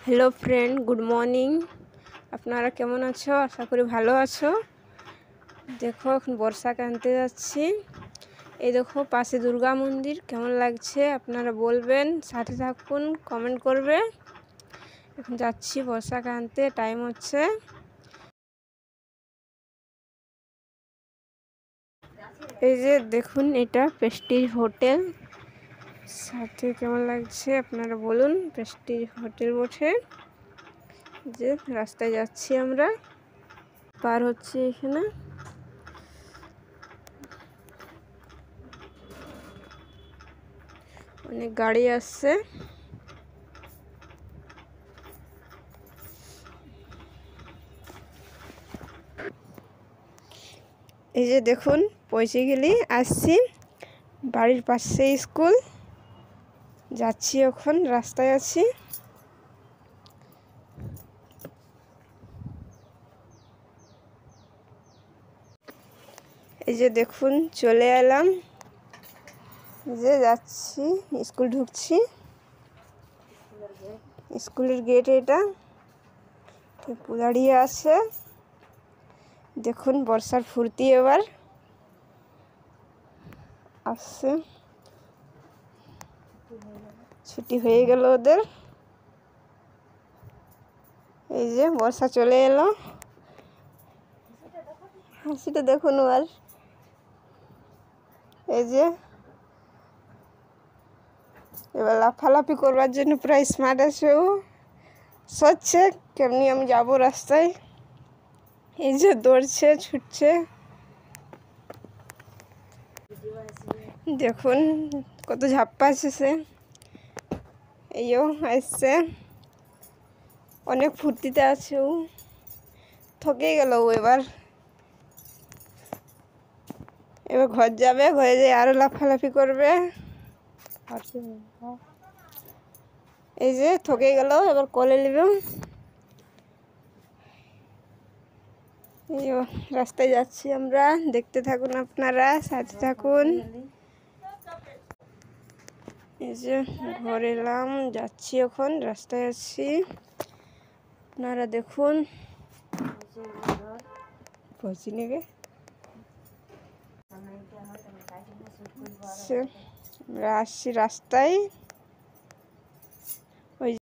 Hello friend, good morning. আপনারা কেমন আছো? আশা করি ভালো আছো। দেখো, এখন বর্ষাকে আনতে যাচ্ছি। এই দেখো পাশে দুর্গা মন্দির, কেমন লাগছে আপনারা বলবেন, সাথে থাকুন, কমেন্ট করবে। এখন যাচ্ছি বর্ষাকে আনতে, টাইম হচ্ছে। এই যে দেখুন, এটা প্রেস্টিজ হোটেল। সাথে কেমন লাগছে আপনারা বলুন। প্রেস্টিজ হোটেল বসে যে রাস্তায় যাচ্ছি আমরা, পার হচ্ছে এখানে। অনেক গাড়ি আসছে। এই যে দেখুন, পৌঁছে গেলি, আসছি। বাড়ির পাশে স্কুল, যাচ্ছি এখন, রাস্তায় আছি। এই যে দেখুন, চলে এলাম, যে যাচ্ছি, স্কুল ঢুকছি। স্কুলের গেট এটা, দাঁড়িয়ে আছে। দেখুন বর্ষার ফুর্তি এবার আসছে, ছুটি হয়ে গেল ওদের। এই যে বর্ষা চলে এলো, হাসিটা দেখুন আর। এই যে এবার লাফালাফি করবার জন্য প্রায় স্মার্ট আছে, ও সচ্ছে কেমনি আমি যাব রাস্তায়। এই যে দৌড়ছে, ছুটছে, দেখুন কত ঝাপ্পা আছে সে। এইও আসছে, অনেক ফুর্তিতে আছে ও। থকে গেল ও এবার ঘর যাবে, ঘরে যেয়ে আরো লাফালাফি করবে। এই যে থকে গেল, এবার কোলে নেবে। রাস্তায় যাচ্ছি আমরা, দেখতে থাকুন আপনারা, সাথে থাকুন। এই যে ঘর এলাম, যাচ্ছি এখন, রাস্তায় আছি, আপনারা দেখুন। পৌঁছি নেবে, আমরা আসছি রাস্তায়।